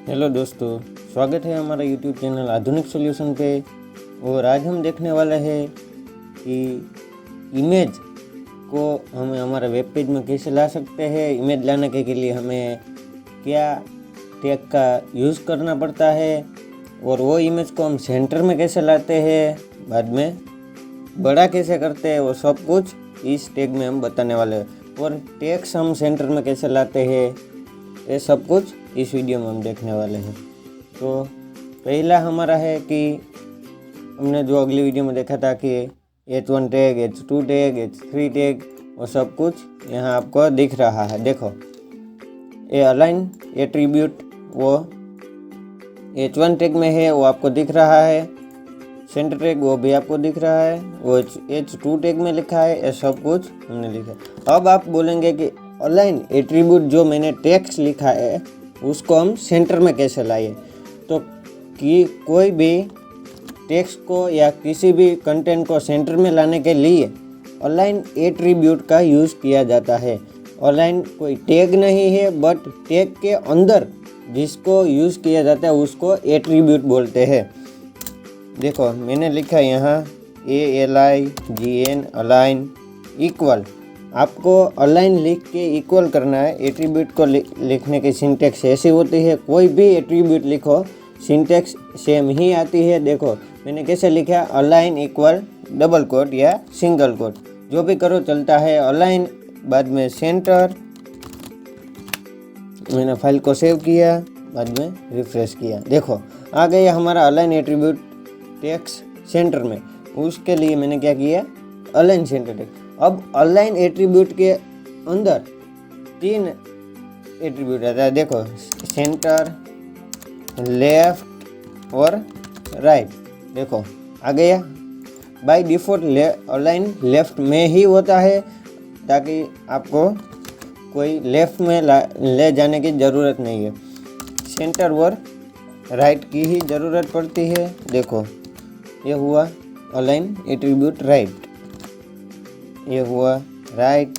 Hello दोस्तों, स्वागत है हमारा यूट्यूब चैनल आधुनिक सॉल्यूशन पे। और आज हम देखने वाले हैं कि इमेज को हम हमारे वेब पेज में कैसे ला सकते हैं। इमेज लाने के लिए हमें क्या टैग का यूज़ करना पड़ता है और वो इमेज को हम सेंटर में कैसे लाते हैं, बाद में बड़ा कैसे करते हैं, वो सब कुछ इस टैग में हम बताने वाले हैं। और टैग्स हम सेंटर में कैसे लाते हैं, ये सब कुछ इस वीडियो में हम देखने वाले हैं। तो पहला हमारा है कि हमने जो अगली वीडियो में देखा था कि H1 tag, H2 tag, H3 tag, वो सब कुछ यहाँ आपको दिख रहा है। देखो, ये अलाइन एट्रीब्यूट वो H1 टैग में है, वो आपको दिख रहा है। सेंटर टैग वो भी आपको दिख रहा है, वो H2 टैग में लिखा है। ये सब कुछ हमने लिखा। अब आप बोलेंगे कि अलाइन एट्रीब्यूट जो मैंने टेक्स्ट लिखा है उसको हम सेंटर में कैसे लाए। तो कि कोई भी टेक्स्ट को या किसी भी कंटेंट को सेंटर में लाने के लिए अलाइन एट्रीब्यूट का यूज़ किया जाता है। अलाइन कोई टैग नहीं है, बट टैग के अंदर जिसको यूज़ किया जाता है उसको एट्रीब्यूट बोलते हैं। देखो, मैंने लिखा यहाँ ALIGN अलाइन इक्वल। आपको अलाइन लिख के इक्वल करना है। एट्रीब्यूट को लिखने की सिंटैक्स ऐसी होती है, कोई भी एट्रीब्यूट लिखो सिंटैक्स सेम ही आती है। देखो, मैंने कैसे लिखा, अलाइन इक्वल डबल कोट या सिंगल कोट, जो भी करो चलता है। अलाइन बाद में सेंटर, मैंने फाइल को सेव किया, बाद में रिफ्रेश किया। देखो, आ गया हमारा अलाइन एट्रीब्यूट टेक्स्ट सेंटर में। उसके लिए मैंने क्या किया, अलाइन सेंटर टेक्स्ट। अब अलाइन एट्रीब्यूट के अंदर 3 एट्रीब्यूट आता है। देखो, सेंटर, लेफ्ट और राइट। देखो, आ गया। बाय डिफ़ॉल्ट अलाइन लेफ्ट में ही होता है, ताकि आपको कोई लेफ्ट में ले जाने की ज़रूरत नहीं है। सेंटर और राइट की ही ज़रूरत पड़ती है। देखो, ये हुआ अलाइन एट्रीब्यूट राइट, ये हुआ राइट।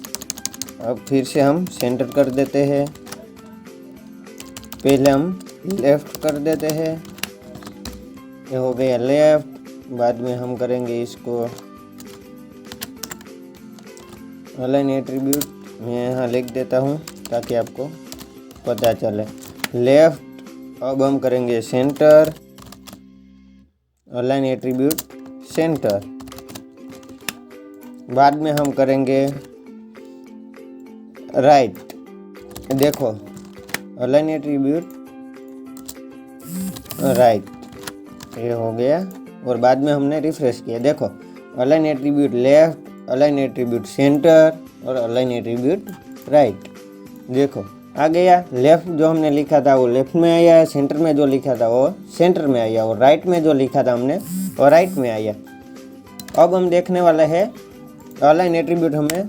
अब फिर से हम सेंटर कर देते हैं। पहले हम लेफ़्ट कर देते हैं, ये हो गया लेफ़्ट। बाद में हम करेंगे इसको अलाइन एट्रीब्यूट, मैं यहाँ लिख देता हूँ ताकि आपको पता चले। लेफ़्ट। अब हम करेंगे सेंटर, अलाइन एट्रीब्यूट सेंटर। बाद में हम करेंगे राइट। देखो, अलाइन एट्रीब्यूट राइट, ये हो गया। और बाद में हमने रिफ्रेश किया। देखो, align attribute left, align attribute centre और अलाइन एट्रीब्यूट राइट। देखो, आ गया। लेफ्ट जो हमने लिखा था वो लेफ्ट में आया, सेंटर में जो लिखा था वो सेंटर में आया, और राइट में जो लिखा था हमने वो राइट में आया। अब हम देखने वाले हैं, अलाइन एट्रीब्यूट हमने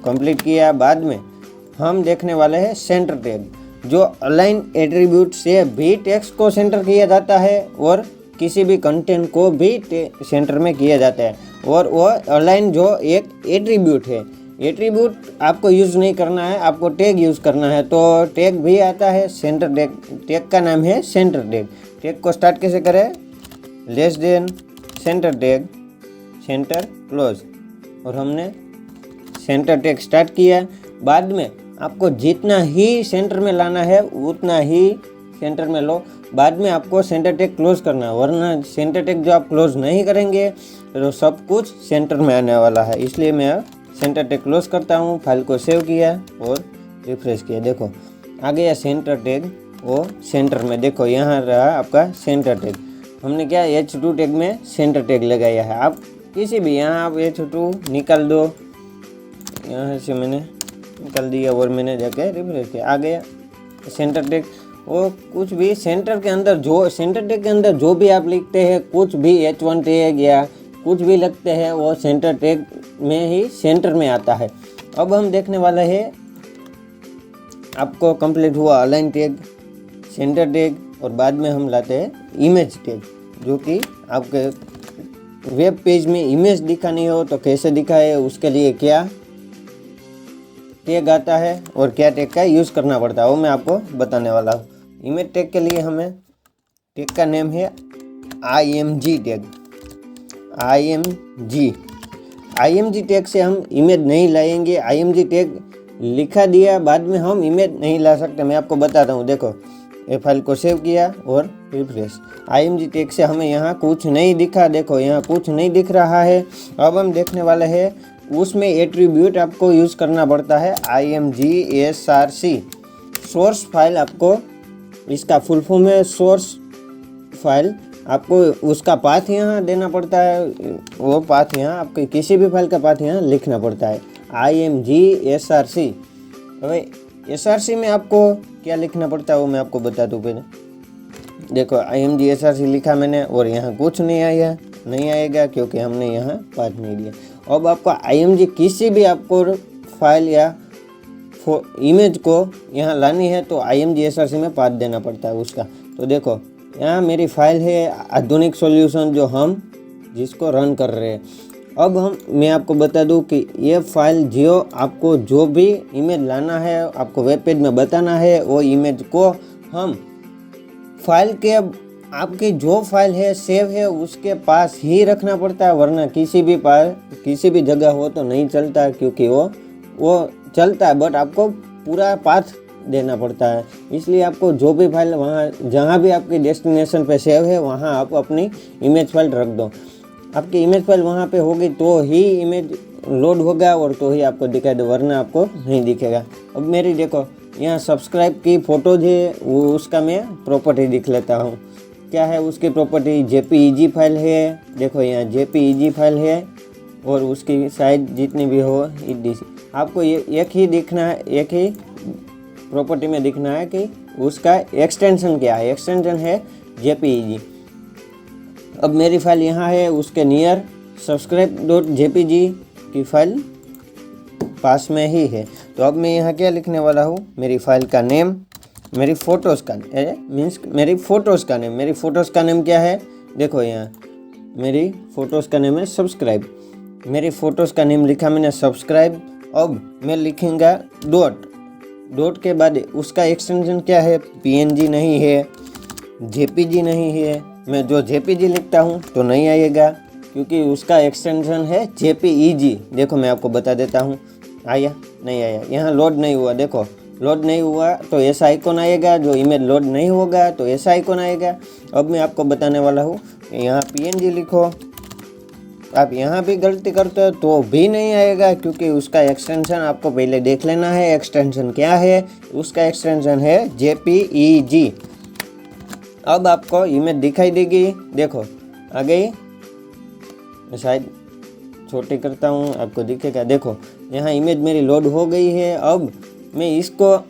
कंप्लीट किया। बाद में हम देखने वाले हैं सेंटर टैग, जो अलाइन एट्रीब्यूट से भी टेक्स्ट को सेंटर किया जाता है और किसी भी कंटेंट को भी सेंटर में किया जाता है। और वो अलाइन जो एक एट्रीब्यूट है, एट्रीब्यूट आपको यूज़ नहीं करना है, आपको टैग यूज़ करना है। तो टैग भी आता है सेंटर टैग। टैग का नाम है सेंटर टैग। टैग को स्टार्ट कैसे करें, less than centre tag, centre close, और हमने सेंटर टैग स्टार्ट किया। बाद में आपको जितना ही सेंटर में लाना है उतना ही सेंटर में लो। बाद में आपको सेंटर टैग क्लोज करना है, वरना सेंटर टैग जो आप क्लोज नहीं करेंगे तो सब कुछ सेंटर में आने वाला है। इसलिए मैं सेंटर टैग क्लोज करता हूँ। फाइल को सेव किया और रिफ्रेश किया। देखो, आ गया सेंटर टैग वो सेंटर में। देखो, यहाँ रहा आपका सेंटर टैग। हमने क्या H2 टैग में सेंटर टैग लगाया है। आप किसी भी, यहाँ आप H2 निकाल दो, यहाँ से मैंने निकाल दिया और मैंने जाके रिफ्रेश किया। आ गया सेंटर टैग। वो कुछ भी सेंटर के अंदर, जो सेंटर टैग के अंदर जो भी आप लिखते हैं, कुछ भी H1 टैग या कुछ भी लगते हैं, वो सेंटर टैग में ही सेंटर में आता है। अब हम देखने वाले हैं, आपको कंप्लीट हुआ अलाइन टैग, सेंटर टैग, और बाद में हम लाते हैं इमेज टैग, जो कि आपके वेब पेज में इमेज दिखानी हो तो कैसे दिखाए, उसके लिए क्या टैग आता है और क्या टैग का यूज़ करना पड़ता है, वो मैं आपको बताने वाला हूँ। इमेज टैग के लिए हमें टैग का नेम है IMG टैग। IMG टैग से हम इमेज नहीं लाएंगे। IMG टैग लिखा दिया, बाद में हम इमेज नहीं ला सकते। मैं आपको बताता हूँ। देखो, ये फाइल को सेव किया और रिफ्रेश। IMG टैग से हमें यहाँ कुछ नहीं दिखा। देखो, यहाँ कुछ नहीं दिख रहा है। अब हम देखने वाले हैं, उसमें एट्रीब्यूट आपको यूज़ करना पड़ता है IMG SRC। सोर्स फाइल आपको, इसका फुल फॉर्म है सोर्स फाइल। आपको उसका पाथ यहाँ देना पड़ता है। वो पाथ यहाँ आपके किसी भी फाइल का पाथ यहाँ लिखना पड़ता है IMG SRC। भाई SRC में आपको क्या लिखना पड़ता है वो मैं आपको बता दूँ पहले। देखो, IMG SRC लिखा मैंने और यहाँ कुछ नहीं आएगा क्योंकि हमने यहाँ पाथ नहीं दिया। अब आपको IMG किसी भी आपको फाइल या इमेज को यहाँ लानी है तो IMG SRC में पाथ देना पड़ता है उसका। तो देखो, यहाँ मेरी फाइल है आधुनिक सॉल्यूशन, जो हम जिसको रन कर रहे हैं। अब मैं आपको बता दूं कि ये फाइल आपको जो भी इमेज लाना है, आपको वेब पेज में बताना है, वो इमेज को हम फाइल के आपकी जो फाइल है सेव है उसके पास ही रखना पड़ता है, वरना किसी भी जगह हो तो नहीं चलता, क्योंकि वो चलता है बट आपको पूरा पाथ देना पड़ता है। इसलिए आपको जो भी फाइल वहाँ जहाँ भी आपकी डेस्टिनेशन पे सेव है वहाँ आप अपनी इमेज फाइल रख दो। आपकी इमेज फाइल वहाँ पे होगी तो ही इमेज लोड होगा और तो ही आपको दिखाई दे, वरना आपको नहीं दिखेगा। अब मेरी देखो, यहाँ सब्सक्राइब की फ़ोटोज है, वो उसका मैं प्रॉपर्टी दिख लेता हूँ। क्या है उसकी प्रॉपर्टी? JPEG फाइल है। देखो, यहाँ JPEG फाइल है और उसकी साइज जितनी भी हो EDC। आपको ये एक ही प्रॉपर्टी में दिखना है कि उसका एक्सटेंशन क्या है। एक्सटेंशन है JPEG। अब मेरी फाइल यहाँ है, उसके नियर subscribe.jpg की फाइल पास में ही है। तो अब मैं यहाँ क्या लिखने वाला हूँ, मेरी फाइल का नेम, मेरी फ़ोटोज़ का मेरी फ़ोटोज़ का नेम क्या है? देखो, यहाँ मेरी फ़ोटोज़ का नेम है सब्सक्राइब। मेरी फ़ोटोज़ का नेम लिखा मैंने सब्सक्राइब। अब मैं लिखूँगा डॉट के बाद उसका एक्सटेंशन क्या है? PNG नहीं है, JPG नहीं है। मैं जो JPG लिखता हूँ तो नहीं आएगा, क्योंकि उसका एक्सटेंशन है JPEG। देखो, मैं आपको बता देता हूँ, आया नहीं आया, यहाँ लोड नहीं हुआ। देखो, लोड नहीं हुआ तो ऐसा आइकॉन आएगा, जो इमेज लोड नहीं होगा तो ऐसा आइकॉन आएगा। अब मैं आपको बताने वाला हूँ, यहाँ PNG लिखो। आप यहाँ भी गलती करते हो तो भी नहीं आएगा, क्योंकि उसका एक्सटेंशन आपको पहले देख लेना है। एक्सटेंशन क्या है? उसका एक्सटेंशन है JPEG। अब आपको इमेज दिखाई देगी। देखो, आ गई। मैं शायद छोटी करता हूँ, आपको दिखेगा। देखो, यहाँ इमेज मेरी लोड हो गई है। अब मैं इसको,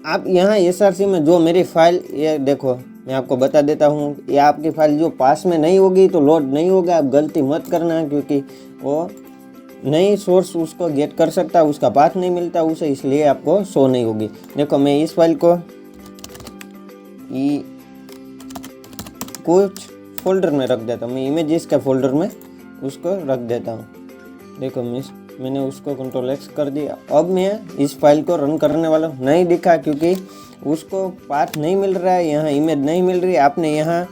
आप यहाँ SRC में जो मेरी फाइल, ये देखो, मैं आपको बता देता हूँ, ये आपकी फाइल जो पास में नहीं होगी तो लोड नहीं होगा। आप गलती मत करना, क्योंकि वो नई सोर्स उसको गेट कर सकता, उसका पाथ नहीं मिलता उसे, इसलिए आपको शो नहीं होगी। देखो, मैं इस फाइल को कुछ फोल्डर में रख देता हूँ। मैं इमेजेस का फोल्डर में उसको रख देता हूँ। देखो, मैंने उसको Ctrl+X कर दिया। अब मैं इस फाइल को रन करने वाला हूँ। नहीं दिखा क्योंकि उसको पाथ नहीं मिल रहा है, यहाँ इमेज नहीं मिल रही। आपने यहाँ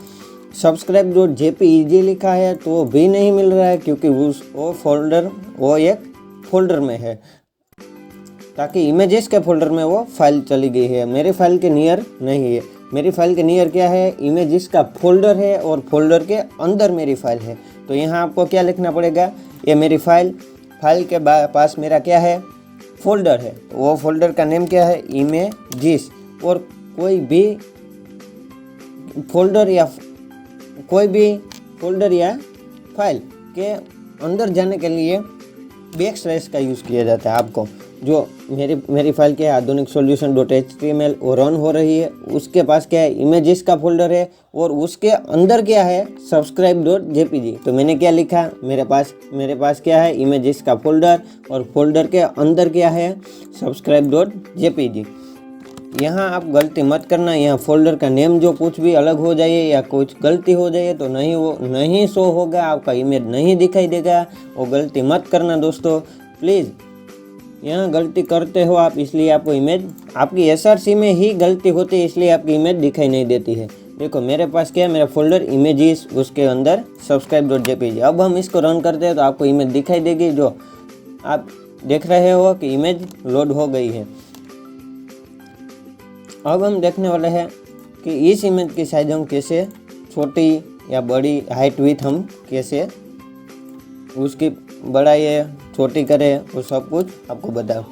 subscribe.jpeg लिखा है तो भी नहीं मिल रहा है, क्योंकि वो एक फोल्डर में है, ताकि इमेजेस के फोल्डर में वो फाइल चली गई है। मेरे फाइल के नियर नहीं है। मेरी फाइल के नियर क्या है? इमेजेस का फोल्डर है और फोल्डर के अंदर मेरी फाइल है। तो यहाँ आपको क्या लिखना पड़ेगा? ये मेरी फाइल के पास मेरा क्या है? फोल्डर है। तो वो फोल्डर का नेम क्या है? इमेजेस। और कोई भी फोल्डर या फाइल के अंदर जाने के लिए बैकस्लैश का यूज़ किया जाता है। आपको जो मेरी फाइल क्या है, आधुनिक solution.html, वो रन हो रही है। उसके पास क्या है? इमेजेस का फोल्डर है और उसके अंदर क्या है? subscribe.jpg। तो मैंने क्या लिखा? मेरे पास क्या है? इमेजेस का फोल्डर, और फोल्डर के अंदर क्या है? subscribe.jpg। यहाँ आप गलती मत करना। यहाँ फोल्डर का नेम जो कुछ भी अलग हो जाए या कुछ गलती हो जाए तो नहीं शो होगा, आपका इमेज नहीं दिखाई देगा। वो गलती मत करना दोस्तों, प्लीज़। यहाँ गलती करते हो आप, इसलिए आपको इमेज, आपकी एसआरसी में ही गलती होती है, इसलिए आपकी इमेज दिखाई नहीं देती है। देखो मेरे पास क्या है, मेरा फोल्डर इमेजेस, उसके अंदर subscribe.jpg। अब हम इसको रन करते हैं तो आपको इमेज दिखाई देगी, जो आप देख रहे हो कि इमेज लोड हो गई है। अब हम देखने वाले हैं कि इस इमेज की साइज हम कैसे छोटी या बड़ी, हाइट विथ हम कैसे उसकी बढ़ाई छोटी करें, वो सब कुछ आपको बताओ।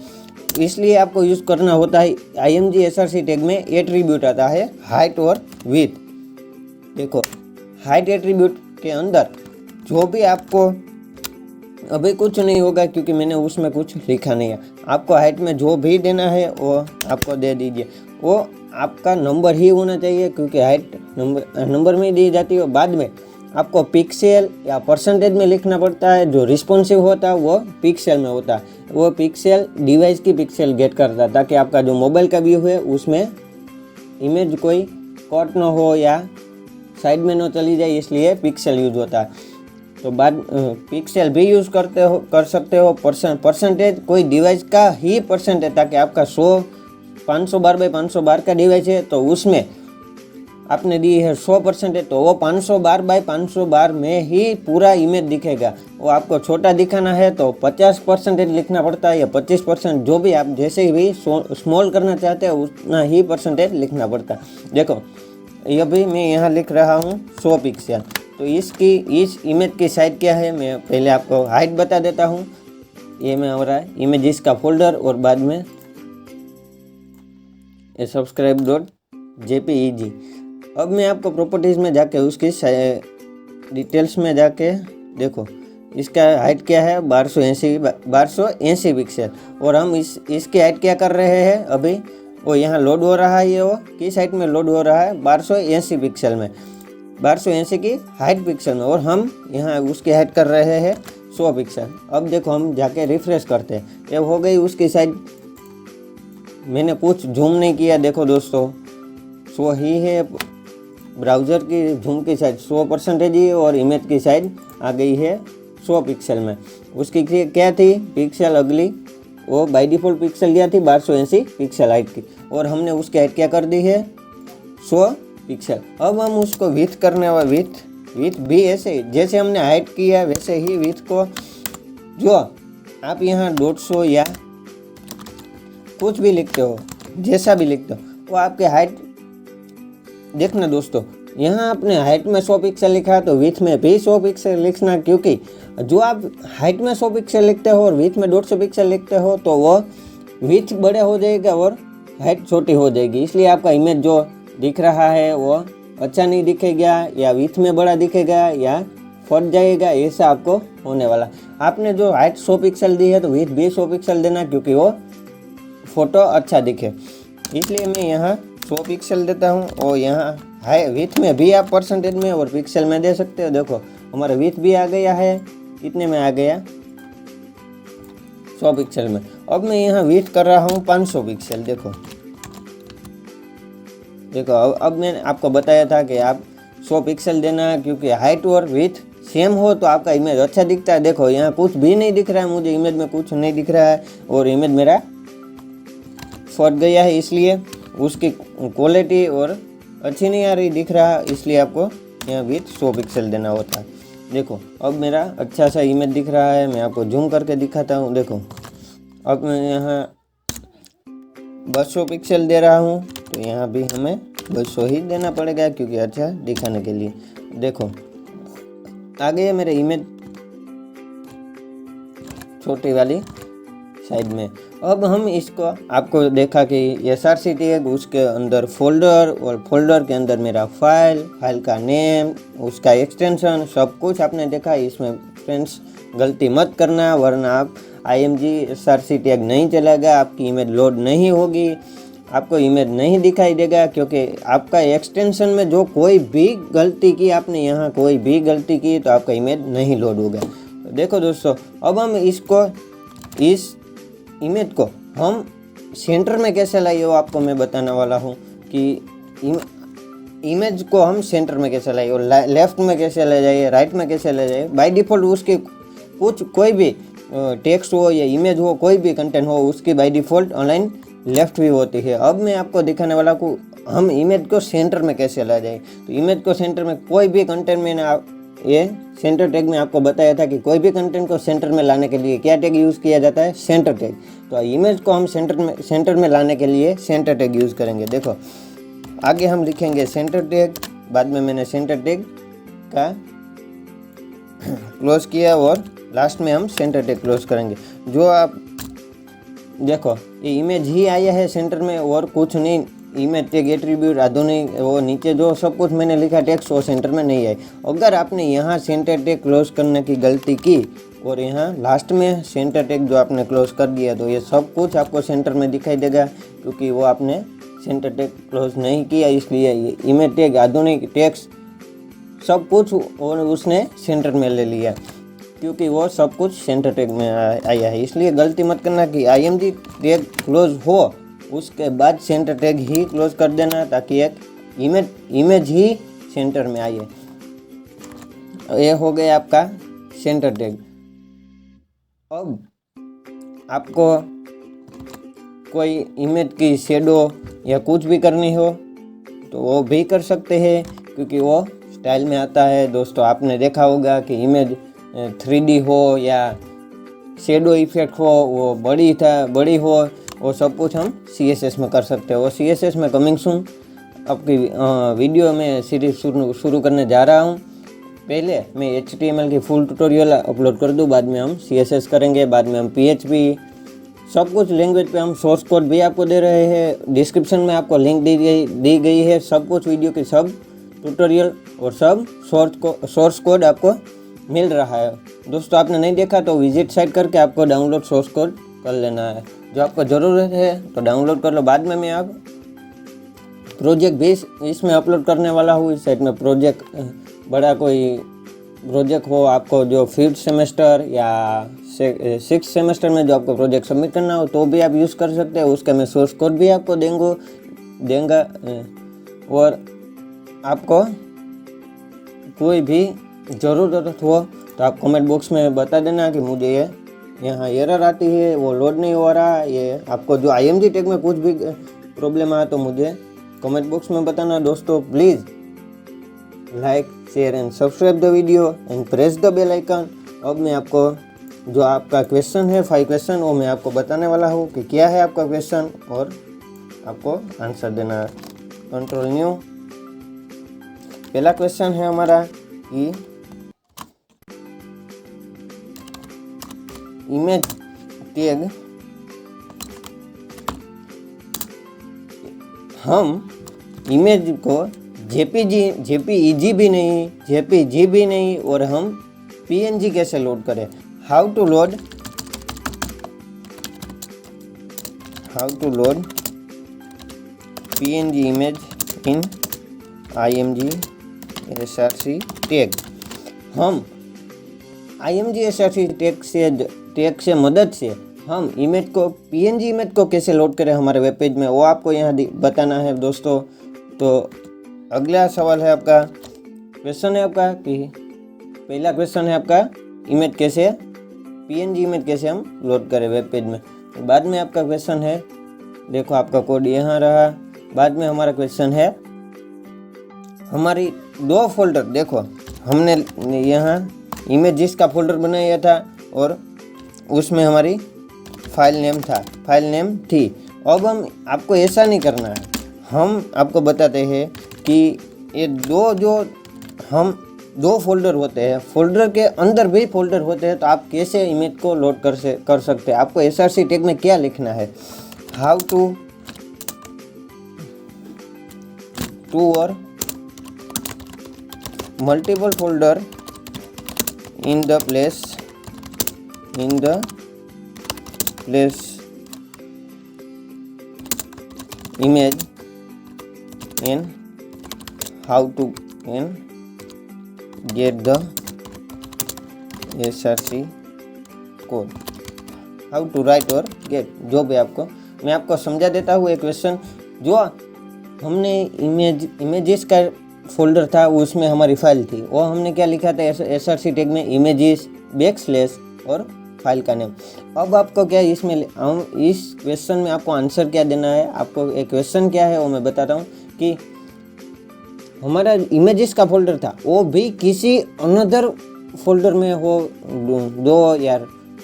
इसलिए आपको यूज़ करना होता है IMG SRC टैग में एट्रीब्यूट आता है हाइट और विथ। देखो हाइट एट्रीब्यूट के अंदर जो भी आपको, अभी कुछ नहीं होगा क्योंकि मैंने उसमें कुछ लिखा नहीं है, आपको हाइट में जो भी देना है वो आपको दे दीजिए। वो आपका नंबर ही होना चाहिए क्योंकि हाइट नंबर में दी जाती है। बाद में आपको पिक्सेल या परसेंटेज में लिखना पड़ता है। जो रिस्पॉन्सिव होता है वो पिक्सेल में होता है, वो पिक्सेल डिवाइस की पिक्सेल गेट करता है, ताकि आपका जो मोबाइल का व्यू है उसमें इमेज कोई कट ना हो या साइड में ना चली जाए, इसलिए पिक्सेल यूज होता है। तो बाद पिक्सेल भी यूज़ कर सकते हो। परसेंटेज कोई डिवाइस का ही परसेंटेज, ताकि आपका 500 बार बाई 500 बार का डिवाइस है तो उसमें आपने दी है 100%, तो वो 500 बार बाई 500 बार में ही पूरा इमेज दिखेगा। वो आपको छोटा दिखाना है तो 50% लिखना पड़ता है या 25%, जो भी आप जैसे भी स्मॉल करना चाहते हैं उतना ही परसेंटेज लिखना पड़ता है। देखो ये भी मैं यहाँ लिख रहा हूँ 100 पिक्सल। तो इस इमेज की साइज क्या है, मैं पहले आपको हाइट बता देता हूँ। ये में हो रहा है इमेजेस का फोल्डर और बाद में subscribe.jpeg। अब मैं आपको प्रॉपर्टीज़ में जाके उसकी डिटेल्स में जाके देखो, इसका हाइट क्या है 1280 पिक्सल। और हम इसकी हाइट क्या कर रहे हैं अभी, वो यहाँ लोड हो रहा है, ये वो किस हाइट में लोड हो रहा है 1280 पिक्सल में, 1280 की हाइट पिक्सल में, और हम यहाँ उसकी हाइट कर रहे हैं 100 पिक्सल। अब देखो हम जाके रिफ्रेश करते हैं, ये हो गई उसकी साइज। मैंने कुछ जूम नहीं किया, देखो दोस्तों 100 ही है, ब्राउज़र की जूम की साइज 100% ही, और इमेज की साइज आ गई है 100 पिक्सल में। उसकी क्या थी पिक्सल अगली, वो बाय डिफ़ॉल्ट पिक्सल दिया थी 1280 पिक्सल हाइट की, और हमने उसकी हाइट क्या कर दी है 100 पिक्सल। अब हम उसको विथ करने वाले, विथ भी ऐसे जैसे हमने हाइट किया वैसे ही विथ को, जो आप यहाँ 150 या कुछ भी लिखते हो, जैसा भी लिखते हो वो आपके हाइट। देखना दोस्तों, यहाँ आपने हाइट में 100 पिक्सल लिखा है तो विथ में भी 100 पिक्सल लिखना, क्योंकि जो आप हाइट में 100 पिक्सल लिखते हो और विथ में 150 पिक्सल लिखते हो तो वो विथ बड़े हो जाएगा और हाइट छोटी हो जाएगी। इसलिए आपका इमेज जो दिख रहा है वो अच्छा नहीं दिखेगा, या विथ में बड़ा दिखेगा या फट जाएगा, ऐसा आपको होने वाला। आपने जो हाइट 100 पिक्सल दी है तो विथ भी 100 पिक्सल देना, क्योंकि वो फ़ोटो अच्छा दिखे। इसलिए मैं यहाँ 100 पिक्सल देता हूँ, और यहाँ हाई विथ में भी आप परसेंटेज में और पिक्सल में दे सकते हो। देखो हमारा विथ भी आ गया है, कितने में आ गया 100 पिक्सल में। अब मैं यहाँ विथ कर रहा हूँ 500 पिक्सल। देखो अब मैंने आपको बताया था कि आप 100 पिक्सल देना, क्योंकि हाइट और विथ सेम हो तो आपका इमेज अच्छा दिखता है। देखो यहाँ कुछ भी नहीं दिख रहा है, मुझे इमेज में कुछ नहीं दिख रहा है और इमेज मेरा फट गया है, इसलिए उसकी क्वालिटी और अच्छी नहीं आ रही दिख रहा, इसलिए आपको यहाँ विथ 100 पिक्सल देना होता है। देखो अब मेरा अच्छा सा इमेज दिख रहा है, मैं आपको जूम करके दिखाता हूँ। देखो अब मैं यहाँ 200 पिक्सल दे रहा हूँ, तो यहाँ भी हमें 200 ही देना पड़ेगा क्योंकि अच्छा दिखाने के लिए। देखो आ गया मेरे इमेज छोटी वाली साइड में। अब हम इसको, आपको देखा कि SRC टैग, उसके अंदर फोल्डर, और फोल्डर के अंदर मेरा फाइल का नेम, उसका एक्सटेंशन, सब कुछ आपने देखा। इसमें फ्रेंड्स गलती मत करना, वरना आप IMG SRC टैग नहीं चलेगा, आपकी इमेज लोड नहीं होगी, आपको इमेज नहीं दिखाई देगा, क्योंकि आपका एक्सटेंशन में जो कोई भी गलती की, आपने यहाँ कोई भी गलती की तो आपका इमेज नहीं लोड होगा। तो देखो दोस्तों, अब हम इस इमेज को हम सेंटर में कैसे लाइए वो आपको मैं बताने वाला हूँ कि इमेज को हम सेंटर में कैसे लाइए, और लेफ्ट में कैसे ले जाइए, राइट में कैसे ले जाइए। बाय डिफ़ॉल्ट उसके कोई भी टेक्स्ट हो या इमेज हो, कोई भी कंटेंट हो, उसकी by default align left view होती है। अब मैं आपको दिखाने वाला हूँ हम इमेज को सेंटर में कैसे ला जाए। तो इमेज को सेंटर में कोई भी कंटेंट मैंने ये सेंटर टैग में आपको बताया था कि कोई भी कंटेंट को सेंटर में लाने के लिए क्या टैग यूज़ किया जाता है, सेंटर टैग। तो इमेज को हम सेंटर में लाने के लिए सेंटर टैग यूज़ करेंगे। देखो आगे हम लिखेंगे सेंटर टैग, बाद में मैंने सेंटर टैग का क्लोज किया और लास्ट में हम सेंटर टैग क्लोज करेंगे। जो आप देखो ये इमेज ही आया है सेंटर में और कुछ नहीं। इमेज टैग एट्रीब्यूट आधुनिक वो नीचे जो सब कुछ मैंने लिखा टेक्स्ट वो सेंटर में नहीं आए। अगर आपने यहाँ सेंटर टैग क्लोज करने की गलती की और यहाँ लास्ट में सेंटर टैग जो आपने क्लोज कर दिया तो ये सब कुछ आपको सेंटर में दिखाई देगा, क्योंकि वो आपने सेंटर टैग क्लोज नहीं किया। इसलिए ये इमेज टैग आधुनिक टेक्स्ट सब कुछ और उसने सेंटर में ले लिया, क्योंकि वो सब कुछ सेंटर टैग में आया है। इसलिए गलती मत करना कि IMG टैग क्लोज हो उसके बाद सेंटर टैग ही क्लोज कर देना, ताकि एक इमेज ही सेंटर में आए। ये हो गया आपका सेंटर टैग। अब आपको कोई इमेज की शेडो या कुछ भी करनी हो तो वो भी कर सकते हैं, क्योंकि वो स्टाइल में आता है। दोस्तों आपने देखा होगा कि इमेज 3D हो या शेडो इफेक्ट हो, वो बड़ी हो, वो सब कुछ हम CSS में कर सकते हैं। वो CSS में कमिंग सून आपकी वीडियो में सीरीज शुरू करने जा रहा हूँ। पहले मैं HTML की फुल ट्यूटोरियल अपलोड कर दूँ, बाद में हम CSS करेंगे, बाद में हम PHP, सब कुछ लैंग्वेज पे हम सोर्स कोड भी आपको दे रहे हैं। डिस्क्रिप्शन में आपको लिंक दी गई है, सब कुछ वीडियो की सब ट्यूटोरियल और सब सोर्स कोड आपको मिल रहा है। दोस्तों आपने नहीं देखा तो विजिट साइट करके आपको डाउनलोड सोर्स कोड कर लेना है। जो आपको ज़रूरत है तो डाउनलोड कर लो। बाद में मैं अब प्रोजेक्ट भी इसमें अपलोड करने वाला हूँ। इस साइट में प्रोजेक्ट बड़ा कोई प्रोजेक्ट हो आपको, जो 5th सेमेस्टर या 6th सेमेस्टर में जो आपको प्रोजेक्ट सबमिट करना हो तो भी आप यूज़ कर सकते हैं। उसका मैं सोर्स कोड भी आपको देंगा। और आपको कोई भी ज़रूरत हो तो आप कमेंट बॉक्स में बता देना कि मुझे ये यहाँ एरर आती है, वो लोड नहीं हो रहा। ये आपको जो IMG टैग में कुछ भी प्रॉब्लम आया तो मुझे कमेंट बॉक्स में बताना। दोस्तों please like, share and subscribe the video and press the bell icon. अब मैं आपको जो आपका क्वेश्चन है 5 क्वेश्चन, वो मैं आपको बताने वाला हूँ कि क्या है आपका क्वेश्चन और आपको आंसर देना है। Control new. पहला क्वेश्चन है हमारा कि इमेज टैग हम इमेज को JPEG भी नहीं और हम PNG कैसे लोड करें। How to load PNG image in IMG SRC tag. हम IMG SRC टैग से मदद से हम इमेज को PNG इमेज को कैसे लोड करें हमारे वेब पेज में, वो आपको यहाँ बताना है दोस्तों। तो अगला सवाल है आपका, क्वेश्चन है आपका कि पहला क्वेश्चन है आपका इमेज कैसे PNG इमेज कैसे हम लोड करें वेब पेज में। तो बाद में आपका क्वेश्चन है, देखो आपका कोड यहाँ रहा। बाद में हमारा क्वेश्चन है हमारी 2 फोल्डर, देखो हमने यहाँ इमेजेस का फोल्डर बनाया था और उसमें हमारी फाइल नेम थी। अब हम आपको ऐसा नहीं करना है। हम आपको बताते हैं कि ये हम 2 फोल्डर होते हैं, फोल्डर के अंदर भी फोल्डर होते हैं, तो आप कैसे इमेज को लोड कर सकते हैं। आपको SRC टैग में क्या लिखना है, हाउ टू और multiple folder in the place image and how to get the SRC code, how to write or get, जो भी आपको मैं आपको समझा देता हूँ। एक क्वेश्चन जो हमने इमेजेस का फोल्डर था उसमें हमारी फाइल थी, वो हमने क्या लिखा था SRC टैग में, इमेजेस बैकस्लैश और फाइल का नेम। अब आपको क्या इसमें हम इस क्वेश्चन में आपको आंसर क्या देना है, आपको एक क्वेश्चन क्या है वो मैं बताता हूँ कि हमारा इमेजेस का फोल्डर था वो भी किसी अनदर फोल्डर में हो,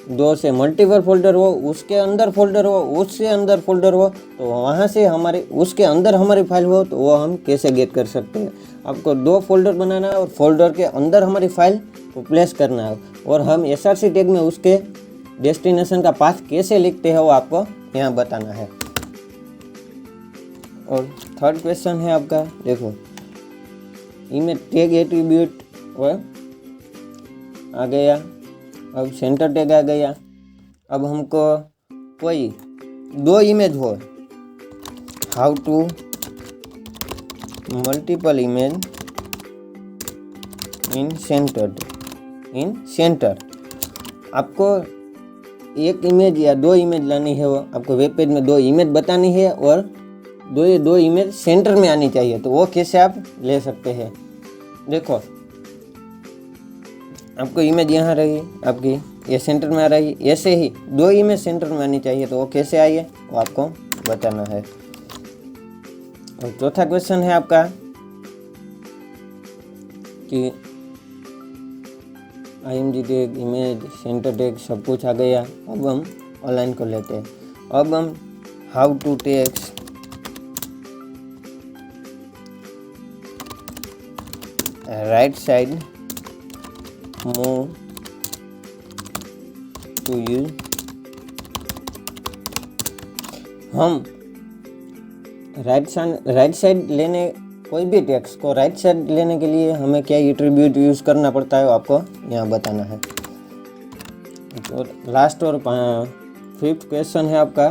दो से मल्टीपल फोल्डर हो, उसके अंदर फोल्डर हो, उससे अंदर फोल्डर हो, तो वहाँ से हमारे उसके अंदर हमारी फाइल हो तो वो हम कैसे गेट कर सकते हैं। आपको 2 फोल्डर बनाना है और फोल्डर के अंदर हमारी फाइल को प्लेस करना है और हम SRC टैग में उसके डेस्टिनेशन का पाथ कैसे लिखते हैं वो आपको यहाँ बताना है। और थर्ड क्वेश्चन है आपका, देखो इमेज टैग एट्रीब्यूट और आ गया, अब सेंटर टैग आ गया। अब हमको कोई 2 इमेज हो, how to multiple image in centre. आपको एक इमेज या 2 इमेज लानी है, वो आपको वेब पेज में 2 इमेज बतानी है और दो इमेज सेंटर में आनी चाहिए, तो वो कैसे आप ले सकते हैं। देखो आपको इमेज यहाँ रही आपकी, ये सेंटर में आ रही, ऐसे ही 2 इमेज सेंटर में आनी चाहिए, तो वो कैसे आई है वो आपको बताना है। और चौथा क्वेश्चन है आपका कि IMG tag, image, centre tag सब कुछ आ गया। अब हम अलाइन को लेते हैं। अब हम how to text right side move to use, हम राइट साइड लेने, कोई भी टेक्स्ट को राइट साइड लेने के लिए हमें क्या एट्रीब्यूट यूज करना पड़ता है वो आपको यहाँ बताना है। और लास्ट और 5th क्वेश्चन है आपका,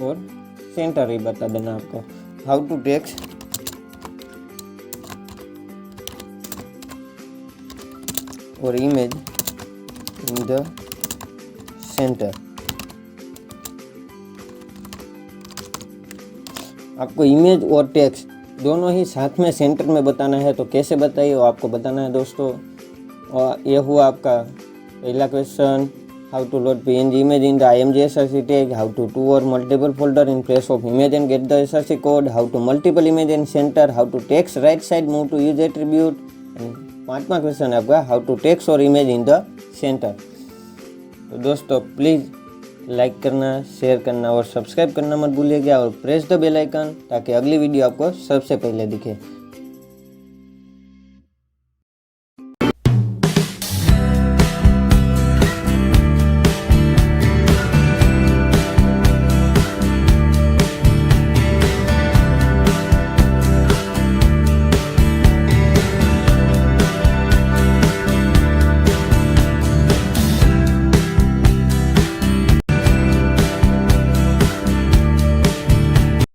और सेंटर ही बता देना आपको, हाउ टू टेक्स्ट और इमेज इन द सेंटर। आपको इमेज और टेक्स्ट दोनों ही साथ में सेंटर में बताना है, तो कैसे बताइए वो आपको बताना है दोस्तों। और ये हुआ आपका पहला question, how to load PNG image in the IMG SRC tag, how to और multiple folder in place of image and get the SRC code, how to multiple image in centre, how to text right side move to use attribute. 5वां question है आपका, how to text और image in the centre. तो दोस्तों please like करना, share करना और subscribe करना मत भूलिएगा और प्रेस द बेल आइकन ताकि अगली वीडियो आपको सबसे पहले दिखे।